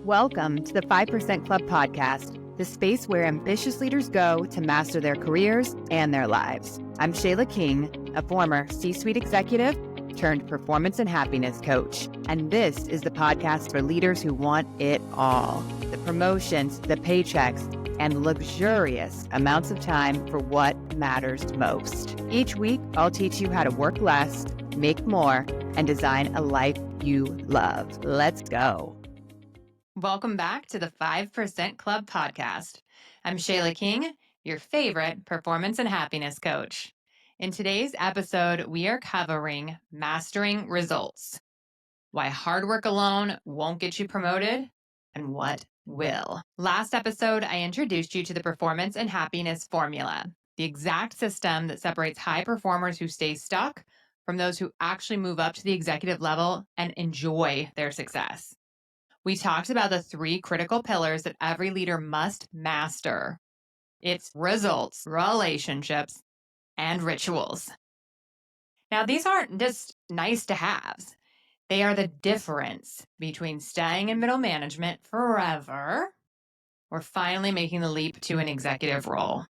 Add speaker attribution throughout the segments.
Speaker 1: Welcome to the 5% Club podcast, the space where ambitious leaders go to master their careers and their lives. I'm Shayla King, a former C-suite executive turned performance and happiness coach. And this is the podcast for leaders who want it all. The promotions, the paychecks, and luxurious amounts of time for what matters most. Each week, I'll teach you how to work less, make more, and design a life you love. Let's go. Welcome back to the 5% Club podcast. I'm Shayla King, your favorite performance and happiness coach. In today's episode, we are covering mastering results, why hard work alone won't get you promoted, and what will. Last episode, I introduced you to the performance and happiness formula, the exact system that separates high performers who stay stuck from those who actually move up to the executive level and enjoy their success. We talked about the three critical pillars that every leader must master. It's results, relationships, and rituals. Now, these aren't just nice to haves. They are the difference between staying in middle management forever or finally making the leap to an executive role.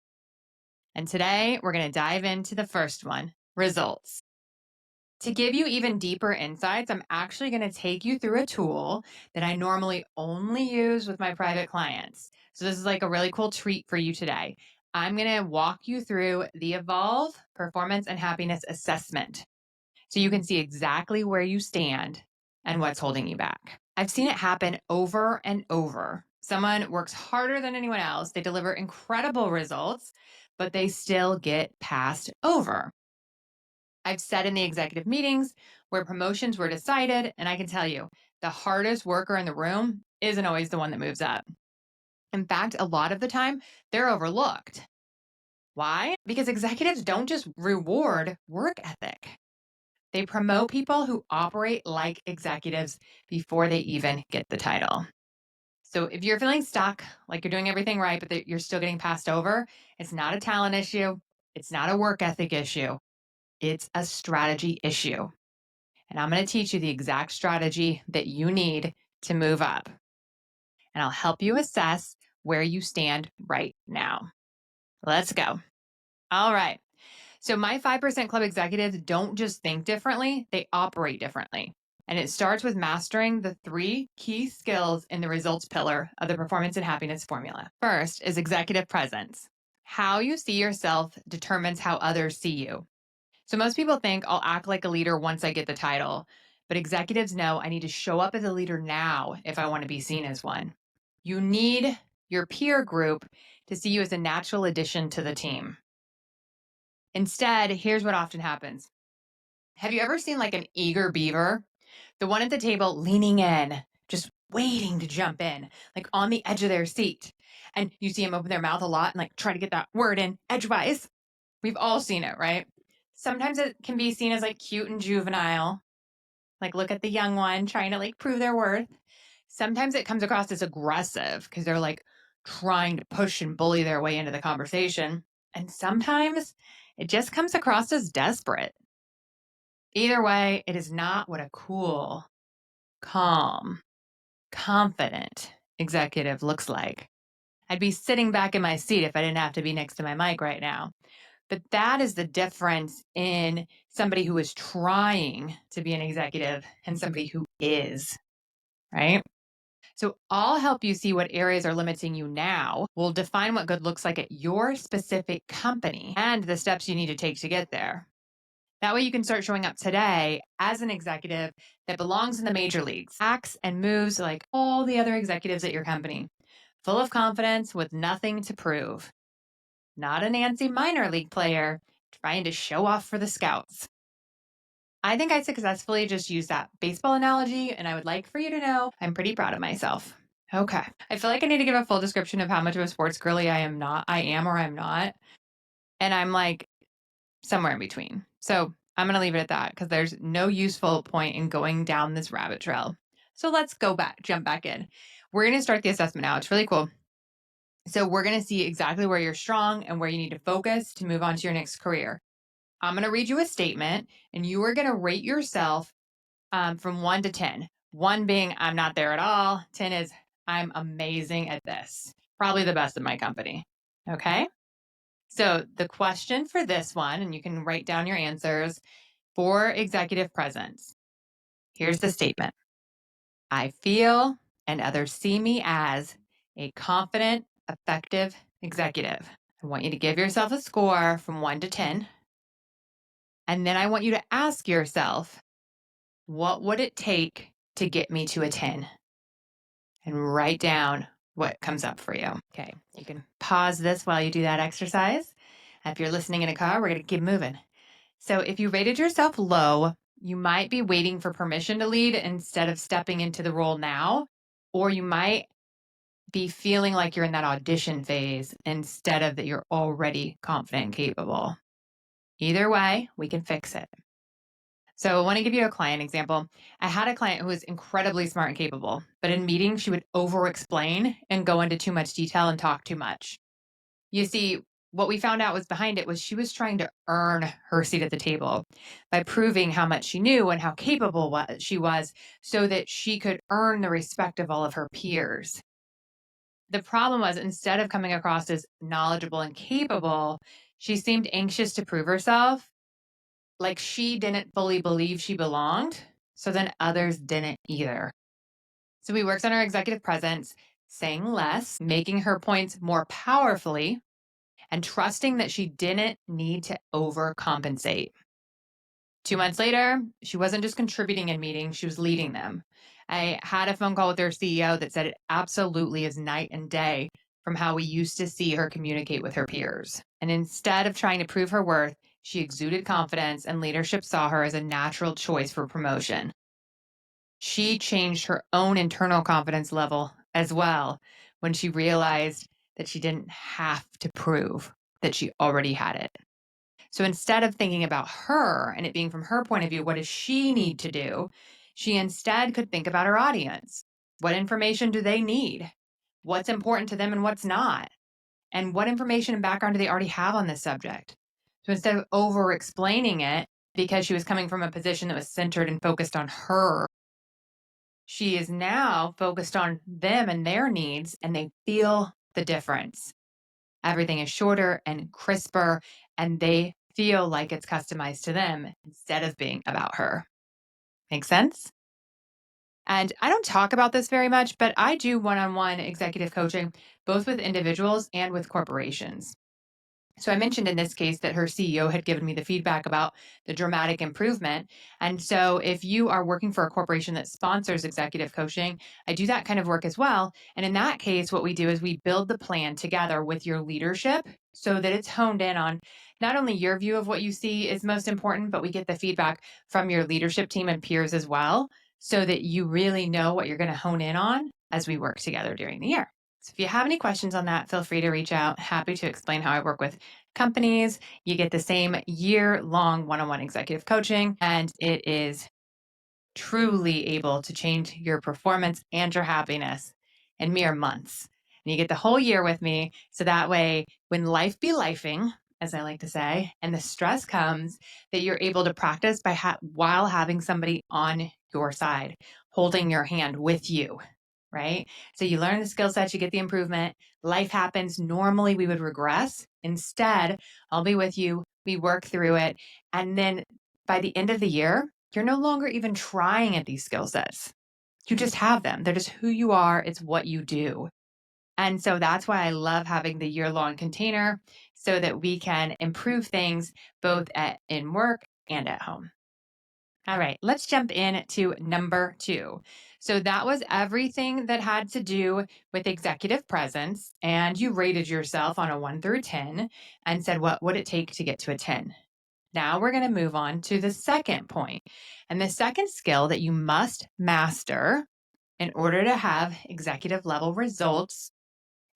Speaker 1: And today, we're going to dive into the first one, results. To give you even deeper insights, I'm actually going to take you through a tool that I normally only use with my private clients. So this is like a really cool treat for you today. I'm going to walk you through the Evolve Performance and Happiness Assessment so you can see exactly where you stand and what's holding you back. I've seen it happen over and over. Someone works harder than anyone else. They deliver incredible results, but they still get passed over. I've sat in the executive meetings where promotions were decided, and I can tell you, the hardest worker in the room isn't always the one that moves up. In fact, a lot of the time, they're overlooked. Why? Because executives don't just reward work ethic. They promote people who operate like executives before they even get the title. So if you're feeling stuck, like you're doing everything right, but that you're still getting passed over, it's not a talent issue. It's not a work ethic issue. It's a strategy issue. And I'm going to teach you the exact strategy that you need to move up. And I'll help you assess where you stand right now. Let's go. All right. So my 5% Club executives don't just think differently, they operate differently. And it starts with mastering the three key skills in the results pillar of the performance and happiness formula. First is executive presence. How you see yourself determines how others see you. So most people think I'll act like a leader once I get the title, but executives know I need to show up as a leader now if I want to be seen as one. You need your peer group to see you as a natural addition to the team. Instead, here's what often happens. Have you ever seen like an eager beaver? The one at the table leaning in, just waiting to jump in, like on the edge of their seat. And you see them open their mouth a lot and like try to get that word in edgewise. We've all seen it, right? Sometimes it can be seen as like cute and juvenile. Like look at the young one trying to like prove their worth. Sometimes it comes across as aggressive because they're like trying to push and bully their way into the conversation. And sometimes it just comes across as desperate. Either way, it is not what a cool, calm, confident executive looks like. I'd be sitting back in my seat if I didn't have to be next to my mic right now. But that is the difference in somebody who is trying to be an executive and somebody who is, right? So I'll help you see what areas are limiting you now. We'll define what good looks like at your specific company and the steps you need to take to get there. That way you can start showing up today as an executive that belongs in the major leagues, acts and moves like all the other executives at your company, full of confidence with nothing to prove. Not a Nancy minor league player trying to show off for the scouts. I think I successfully just used that baseball analogy, and I would like for you to know I'm pretty proud of myself. Okay. I feel like I need to give a full description of how much of a sports girly I am or I'm not. And I'm like somewhere in between. So I'm going to leave it at that because there's no useful point in going down this rabbit trail. So let's jump back in. We're going to start the assessment now. It's really cool. So we're going to see exactly where you're strong and where you need to focus to move on to your next career. I'm going to read you a statement and you are going to rate yourself from 1 to 10. 1 being I'm not there at all. 10 is I'm amazing at this. Probably the best in my company. Okay. So the question for this one, and you can write down your answers for executive presence. Here's the statement. I feel and others see me as a confident, effective executive. I want you to give yourself a score from 1 to 10. And then I want you to ask yourself, what would it take to get me to a 10? And write down what comes up for you. Okay, you can pause this while you do that exercise. If you're listening in a car, we're going to keep moving. So if you rated yourself low, you might be waiting for permission to lead instead of stepping into the role now, or you might be feeling like you're in that audition phase instead of that you're already confident and capable. Either way, we can fix it. So I want to give you a client example. I had a client who was incredibly smart and capable, but in meetings, she would over-explain and go into too much detail and talk too much. You see, what we found out was behind it was she was trying to earn her seat at the table by proving how much she knew and how capable she was so that she could earn the respect of all of her peers. The problem was, instead of coming across as knowledgeable and capable, she seemed anxious to prove herself, like she didn't fully believe she belonged, so then others didn't either. So we worked on her executive presence, saying less, making her points more powerfully, and trusting that she didn't need to overcompensate. 2 months later, she wasn't just contributing in meetings, she was leading them. I had a phone call with her CEO that said it absolutely is night and day from how we used to see her communicate with her peers. And instead of trying to prove her worth, she exuded confidence, and leadership saw her as a natural choice for promotion. She changed her own internal confidence level as well when she realized that she didn't have to prove that she already had it. So instead of thinking about her and it being from her point of view, what does she need to do? She instead could think about her audience. What information do they need? What's important to them and what's not? And what information and background do they already have on this subject? So instead of over explaining it, because she was coming from a position that was centered and focused on her, she is now focused on them and their needs, and they feel the difference. Everything is shorter and crisper, and they feel like it's customized to them instead of being about her. Make sense? And I don't talk about this very much, but I do one-on-one executive coaching, both with individuals and with corporations. So I mentioned in this case that her CEO had given me the feedback about the dramatic improvement. And so if you are working for a corporation that sponsors executive coaching, I do that kind of work as well. And in that case, what we do is we build the plan together with your leadership so that it's honed in on not only your view of what you see is most important, but we get the feedback from your leadership team and peers as well, so that you really know what you're going to hone in on as we work together during the year. So if you have any questions on that, feel free to reach out. Happy to explain how I work with companies. You get the same year-long one-on-one executive coaching, and it is truly able to change your performance and your happiness in mere months. And you get the whole year with me, so that way, when life be lifing, as I like to say, and the stress comes, that you're able to practice while having somebody on your side, holding your hand with you, right? So you learn the skill sets, you get the improvement, life happens. Normally we would regress. Instead, I'll be with you, we work through it, and then by the end of the year, you're no longer even trying at these skill sets. You just have them. They're just who you are. It's what you do. And so that's why I love having the year-long container so that we can improve things both in work and at home. All right, let's jump in to number 2. So that was everything that had to do with executive presence. And you rated yourself on a 1 through 10 and said, what would it take to get to a 10? Now we're going to move on to the second point. And the second skill that you must master in order to have executive level results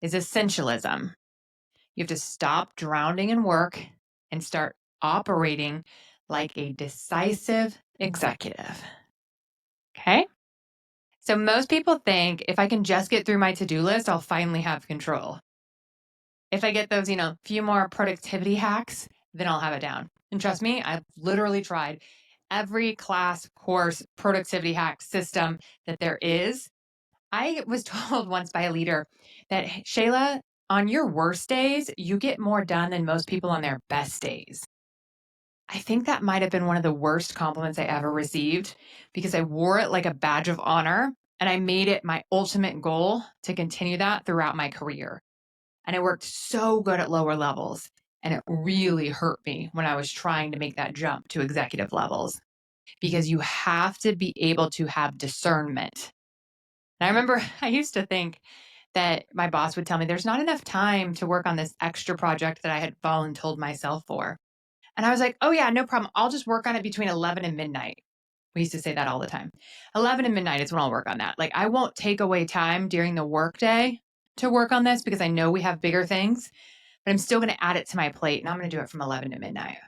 Speaker 1: is essentialism. You have to stop drowning in work and start operating like a decisive executive. Okay? So most people think if I can just get through my to-do list, I'll finally have control. If I get those, few more productivity hacks, then I'll have it down. And trust me, I've literally tried every class, course, productivity hack system that there is. I was told once by a leader that, Shayla, on your worst days, you get more done than most people on their best days. I think that might have been one of the worst compliments I ever received because I wore it like a badge of honor and I made it my ultimate goal to continue that throughout my career. And it worked so good at lower levels. And it really hurt me when I was trying to make that jump to executive levels because you have to be able to have discernment. And I remember I used to think that my boss would tell me there's not enough time to work on this extra project that I had voluntold myself for. And I was like, oh, yeah, no problem. I'll just work on it between 11 and midnight. We used to say that all the time. 11 and midnight is when I'll work on that. Like, I won't take away time during the workday to work on this because I know we have bigger things, but I'm still going to add it to my plate and I'm going to do it from 11 to midnight.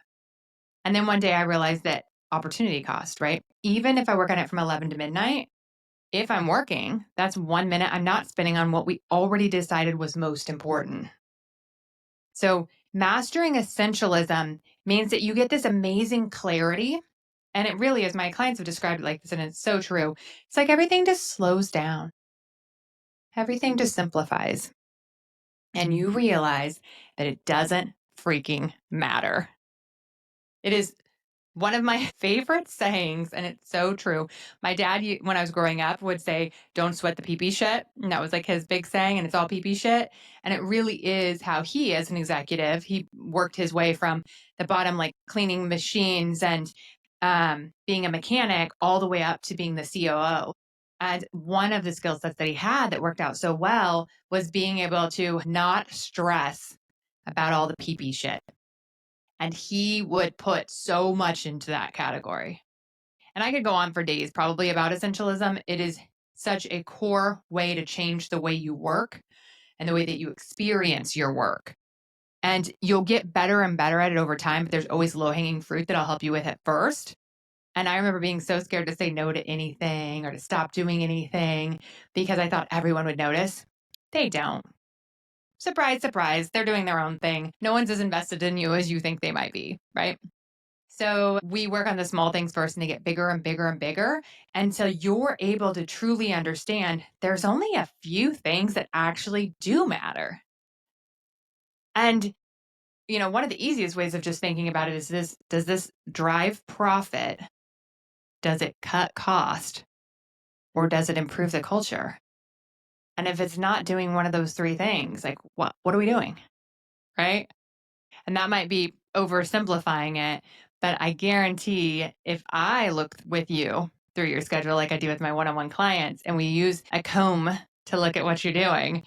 Speaker 1: And then one day I realized that opportunity cost, right? Even if I work on it from 11 to midnight, if I'm working, that's 1 minute I'm not spending on what we already decided was most important. So mastering essentialism means that you get this amazing clarity. And it really is. My clients have described it like this, and it's so true. It's like everything just slows down, everything just simplifies. And you realize that it doesn't freaking matter. It is one of my favorite sayings, and it's so true. My dad, when I was growing up, would say, don't sweat the pee-pee shit. And that was like his big saying, and it's all pee-pee shit. And it really is how he, as an executive, he worked his way from the bottom, like cleaning machines and being a mechanic, all the way up to being the COO. And one of the skill sets that he had that worked out so well was being able to not stress about all the pee-pee shit. And he would put so much into that category. And I could go on for days probably about essentialism. It is such a core way to change the way you work and the way that you experience your work. And you'll get better and better at it over time, but there's always low-hanging fruit that I'll help you with at first. And I remember being so scared to say no to anything or to stop doing anything because I thought everyone would notice. They don't. Surprise, surprise, they're doing their own thing. No one's as invested in you as you think they might be, right? So we work on the small things first and they get bigger and bigger and bigger until you're able to truly understand there's only a few things that actually do matter. And, one of the easiest ways of just thinking about it is this: does this drive profit? Does it cut cost? Or does it improve the culture? And if it's not doing one of those three things, like what are we doing? Right? And that might be oversimplifying it, but I guarantee if I look with you through your schedule like I do with my one-on-one clients and we use a comb to look at what you're doing,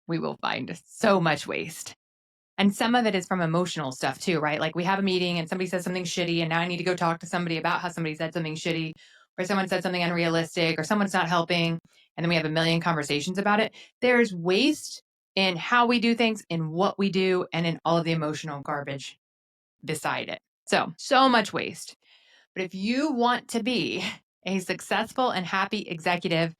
Speaker 1: we will find so much waste. And some of it is from emotional stuff too, right? Like we have a meeting and somebody says something shitty and now I need to go talk to somebody about how somebody said something shitty or someone said something unrealistic or someone's not helping. And then we have a million conversations about it. There's waste in how we do things, in what we do, and in all of the emotional garbage beside it. So much waste. But if you want to be a successful and happy executive,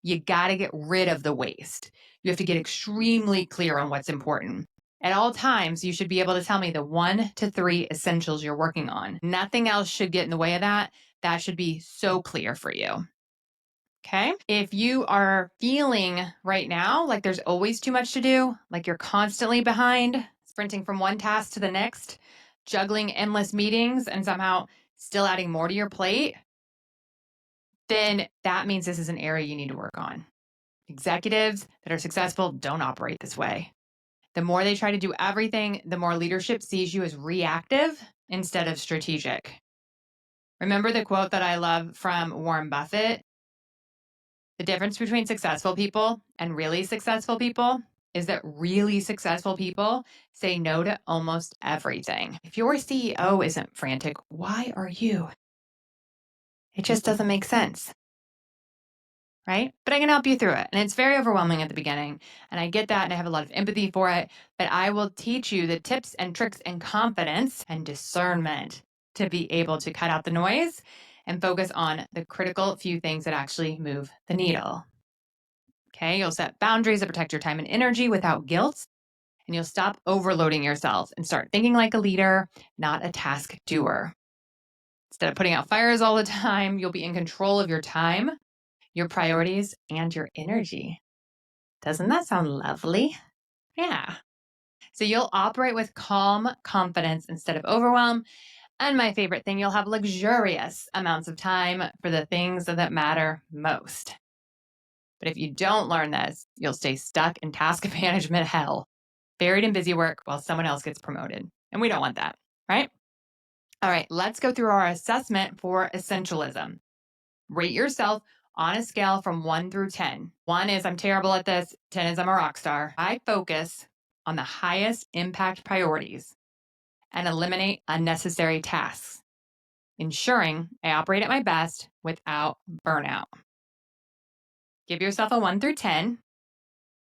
Speaker 1: you got to get rid of the waste. You have to get extremely clear on what's important. At all times, you should be able to tell me the 1 to 3 essentials you're working on. Nothing else should get in the way of that. That should be so clear for you. Okay. If you are feeling right now like there's always too much to do, like you're constantly behind, sprinting from one task to the next, juggling endless meetings and somehow still adding more to your plate, then that means this is an area you need to work on. Executives that are successful don't operate this way. The more they try to do everything, the more leadership sees you as reactive instead of strategic. Remember the quote that I love from Warren Buffett? The difference between successful people and really successful people is that really successful people say no to almost everything. If your CEO isn't frantic, why are you? It just doesn't make sense. Right? But I can help you through it. And it's very overwhelming at the beginning. And I get that. And I have a lot of empathy for it. But I will teach you the tips and tricks and confidence and discernment to be able to cut out the noise and focus on the critical few things that actually move the needle. Okay, you'll set boundaries that protect your time and energy without guilt, and you'll stop overloading yourself and start thinking like a leader, not a task doer. Instead of putting out fires all the time, you'll be in control of your time.
Speaker 2: your priorities, and your energy. Doesn't that sound lovely? Yeah. So you'll operate with calm confidence instead of overwhelm. And my favorite thing, you'll have luxurious amounts of time for the things that matter most. But if you don't learn this, you'll stay stuck in task management hell, buried in busy work while someone else gets promoted. And we don't want that, right? All right, let's go through our assessment for essentialism. Rate yourself on a scale from 1 through 10. 1 is I'm terrible at this, 10 is I'm a rock star. I focus on the highest impact priorities and eliminate unnecessary tasks, ensuring I operate at my best without burnout. Give yourself a 1 through 10,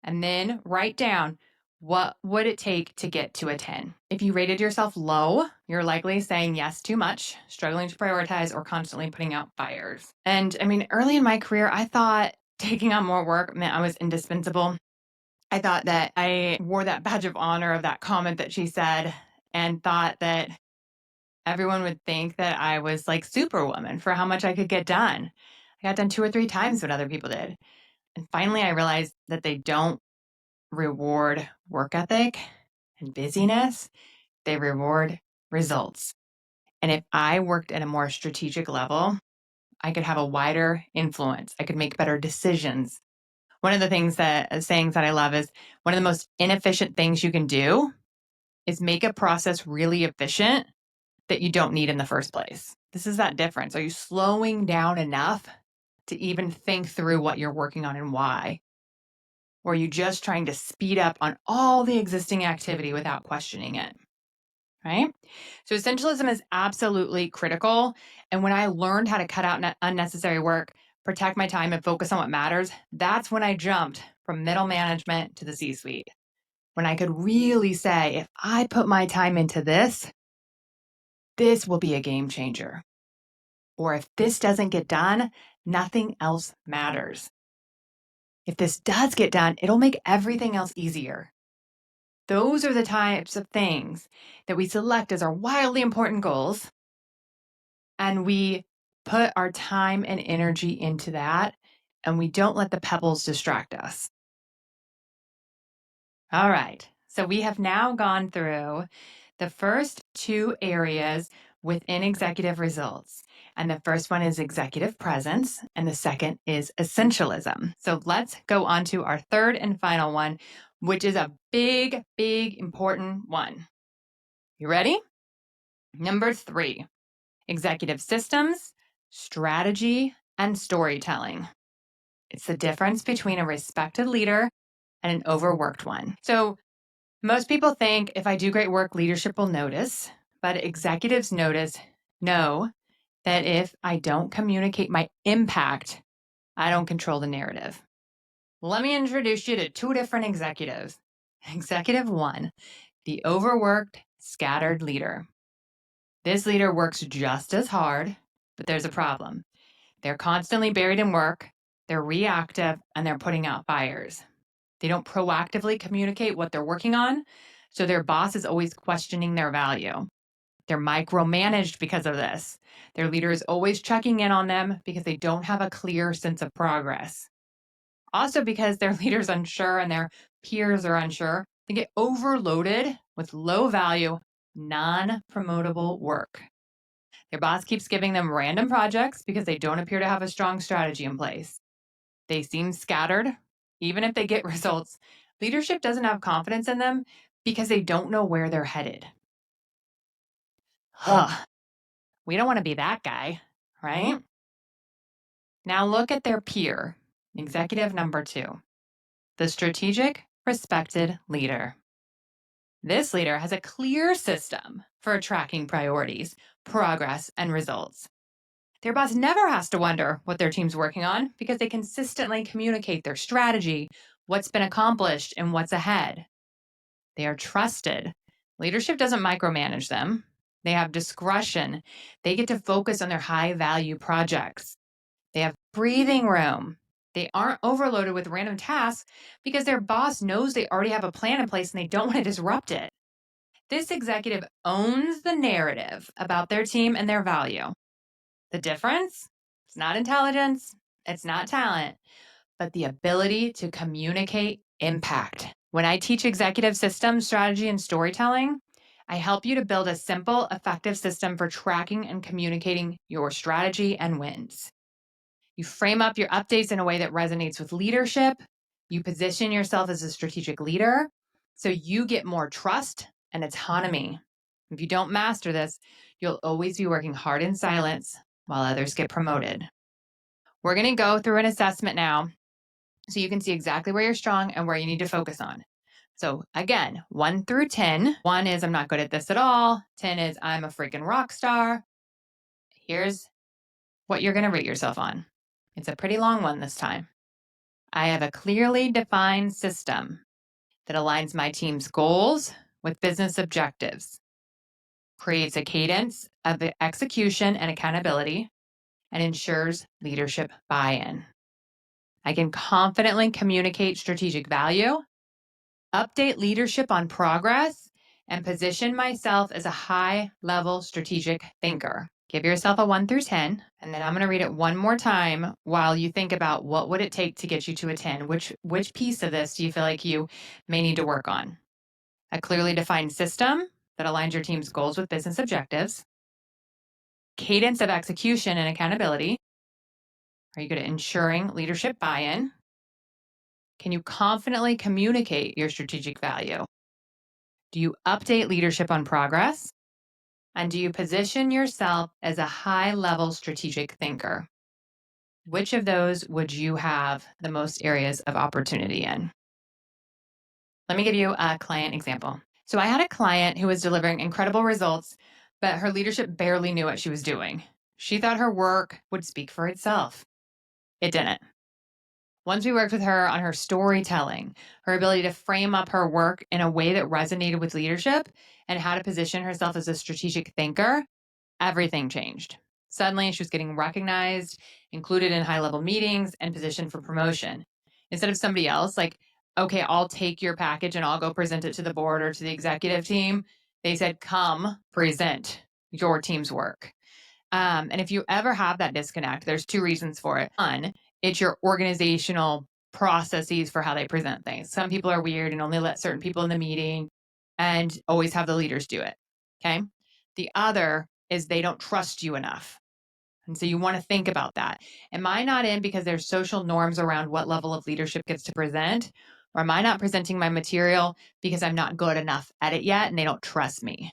Speaker 2: and then write down what would it take to get to a 10. If you rated yourself low, you're likely saying yes too much, struggling to prioritize, or constantly putting out fires. And I mean, early in my career, I thought taking on more work meant I was indispensable. I thought that I wore that badge of honor of that comment that she said, and thought that everyone would think that I was like Superwoman for how much I could get done. I got done 2 or 3 times what other people did. And finally, I realized that they don't reward work ethic and busyness, they reward results. And if I worked at a more strategic level, I could have a wider influence. I could make better decisions. One of the sayings that I love is one of the most inefficient things you can do is make a process really efficient that you don't need in the first place. This is that difference. Are you slowing down enough to even think through what you're working on and why? Or are you just trying to speed up on all the existing activity without questioning it? Right? So essentialism is absolutely critical. And when I learned how to cut out unnecessary work, protect my time, and focus on what matters, that's when I jumped from middle management to the C-suite. When I could really say, if I put my time into this, this will be a game changer. Or if this doesn't get done, nothing else matters. If this does get done, it'll make everything else easier. Those are the types of things that we select as our wildly important goals, and we put our time and energy into that, and we don't let the pebbles distract us. All right, so we have now gone through the first 2 areas within executive results. And the first one is executive presence, and the second is essentialism. So let's go on to our third and final one, which is a big, important one. You ready? Number 3, executive systems, strategy, and storytelling. It's the difference between a respected leader and an overworked one. So most people think if I do great work, leadership will notice, but executives know that if I don't communicate my impact, I don't control the narrative. Let me introduce you to 2 different executives. Executive 1, the overworked, scattered leader. This leader works just as hard, but there's a problem. They're constantly buried in work, they're reactive, and they're putting out fires. They don't proactively communicate what they're working on, so their boss is always questioning their value. They're micromanaged because of this. Their leader is always checking in on them because they don't have a clear sense of progress. Also, because their leader's unsure and their peers are unsure, they get overloaded with low value, non-promotable work. Their boss keeps giving them random projects because they don't appear to have a strong strategy in place. They seem scattered. Even if they get results, leadership doesn't have confidence in them because they don't know where they're headed. Huh. We don't want to be that guy, right? Now look at their peer, executive number 2, the strategic, respected leader. This leader has a clear system for tracking priorities, progress, and results. Their boss never has to wonder what their team's working on because they consistently communicate their strategy, what's been accomplished, and what's ahead. They are trusted. Leadership doesn't micromanage them. They have discretion. They get to focus on their high-value projects. They have breathing room. They aren't overloaded with random tasks because their boss knows they already have a plan in place and they don't want to disrupt it. This executive owns the narrative about their team and their value. The difference? It's not intelligence. It's not talent, but the ability to communicate impact. When I teach executive systems, strategy, and storytelling, I help you to build a simple, effective system for tracking and communicating your strategy and wins. You frame up your updates in a way that resonates with leadership. You position yourself as a strategic leader so you get more trust and autonomy. If you don't master this, you'll always be working hard in silence while others get promoted. We're going to go through an assessment now so you can see exactly where you're strong and where you need to focus on. So again, 1 through 10. 1 is I'm not good at this at all. 10 is I'm a freaking rock star. Here's what you're going to rate yourself on. It's a pretty long one this time. I have a clearly defined system that aligns my team's goals with business objectives, creates a cadence of execution and accountability, and ensures leadership buy-in. I can confidently communicate strategic value, update leadership on progress, and position myself as a high-level strategic thinker. Give yourself a 1 through 10, and then I'm going to read it one more time while you think about what would it take to get you to a 10. Which piece of this do you feel like you may need to work on? A clearly defined system that aligns your team's goals with business objectives, cadence of execution and accountability. Are you good at ensuring leadership buy-in? Can you confidently communicate your strategic value? Do you update leadership on progress? And do you position yourself as a high-level strategic thinker? Which of those would you have the most areas of opportunity in? Let me give you a client example. So I had a client who was delivering incredible results, but her leadership barely knew what she was doing. She thought her work would speak for itself. It didn't. Once we worked with her on her storytelling, her ability to frame up her work in a way that resonated with leadership, and how to position herself as a strategic thinker, everything changed. Suddenly, she was getting recognized, included in high-level meetings, and positioned for promotion. Instead of somebody else, like, okay, I'll take your package and I'll go present it to the board or to the executive team, they said, come present your team's work. And if you ever have that disconnect, there's 2 reasons for it. One, it's your organizational processes for how they present things. Some people are weird and only let certain people in the meeting and always have the leaders do it. Okay. The other is they don't trust you enough. And so you want to think about that. Am I not in because there's social norms around what level of leadership gets to present? Or am I not presenting my material because I'm not good enough at it yet and they don't trust me?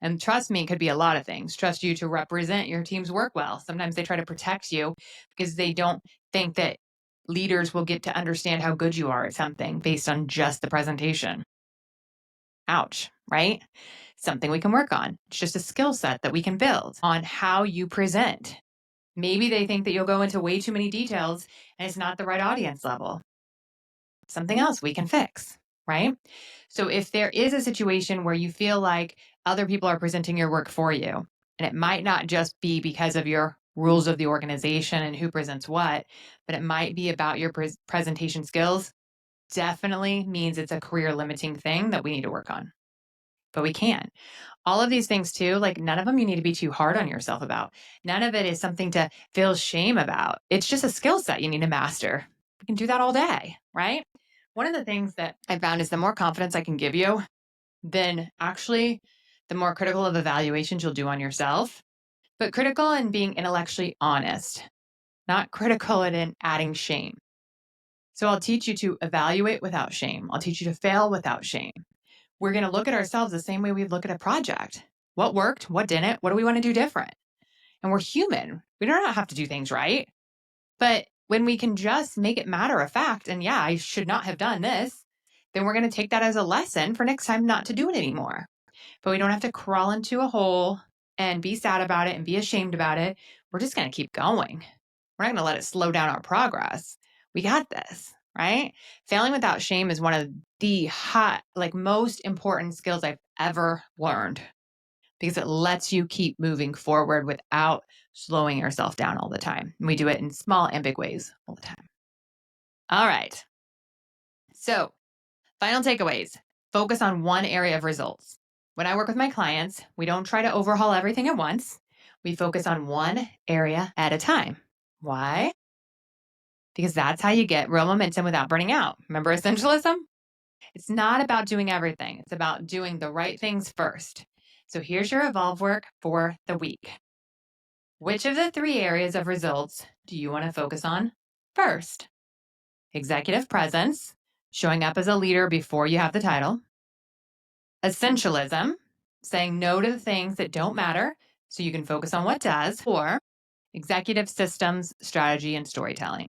Speaker 2: And trust me could be a lot of things. Trust you to represent your team's work well. Sometimes they try to protect you because they don't think that leaders will get to understand how good you are at something based on just the presentation. Ouch, right? Something we can work on. It's just a skill set that we can build on how you present. Maybe they think that you'll go into way too many details and it's not the right audience level. Something else we can fix, right? So if there is a situation where you feel like other people are presenting your work for you, and it might not just be because of your rules of the organization and who presents what, but it might be about your presentation skills, definitely means it's a career limiting thing that we need to work on. But we can. All of these things too, like none of them you need to be too hard on yourself about. None of it is something to feel shame about. It's just a skill set you need to master. We can do that all day, right? One of the things that I found is the more confidence I can give you, then actually the more critical of evaluations you'll do on yourself, but critical in being intellectually honest, not critical in adding shame. So I'll teach you to evaluate without shame. I'll teach you to fail without shame. We're going to look at ourselves the same way we look at a project. What worked? What didn't? What do we want to do different? And we're human. We don't have to do things right. But when we can just make it matter of fact, and yeah, I should not have done this, then we're going to take that as a lesson for next time not to do it anymore. But we don't have to crawl into a hole and be sad about it and be ashamed about it. We're just going to keep going. We're not going to let it slow down our progress. We got this, right? Failing without shame is one of the most important skills I've ever learned because it lets you keep moving forward without slowing yourself down all the time. And we do it in small and big ways all the time. All right. So, final takeaways. Focus on one area of results. When I work with my clients, we don't try to overhaul everything at once. We focus on one area at a time. Why? because that's how you get real momentum without burning out. Remember essentialism? It's not about doing everything. It's about doing the right things first. So here's your evolve work for the week. Which of the 3 areas of results do you want to focus on first? Executive presence, showing up as a leader before you have the title. Essentialism, saying no to the things that don't matter so you can focus on what does. Or executive systems, strategy, and storytelling.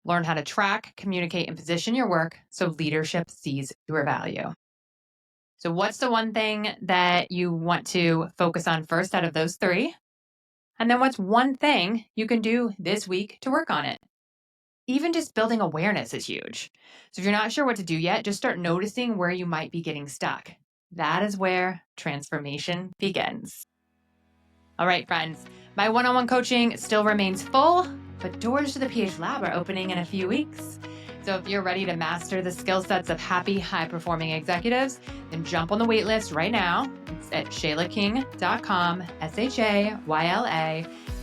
Speaker 2: Learn how to track, communicate, and position your work so leadership sees your value. So what's the one thing that you want to focus on first out of those 3? And then what's one thing you can do this week to work on it? Even just building awareness is huge. So if you're not sure what to do yet, just start noticing where you might be getting stuck. That is where transformation begins. All right, friends, my one-on-one coaching still remains full, but doors to the PH Lab are opening in a few weeks. So if you're ready to master the skill sets of happy, high-performing executives, then jump on the wait list right now. It's at shaylaking.com,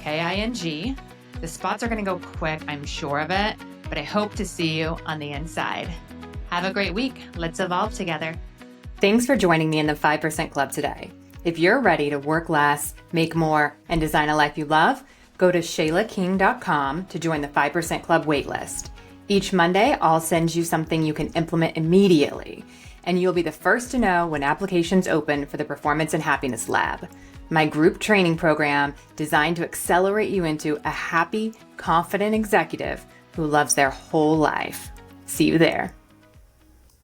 Speaker 2: SHAYLAKING. The spots are going to go quick, I'm sure of it, but I hope to see you on the inside. Have a great week. Let's evolve together.
Speaker 1: Thanks for joining me in the 5% Club today. If you're ready to work less, make more, and design a life you love, go to shaylaking.com to join the 5% Club waitlist. Each Monday, I'll send you something you can implement immediately, and you'll be the first to know when applications open for the Performance and Happiness Lab, my group training program designed to accelerate you into a happy, confident executive who loves their whole life. See you there.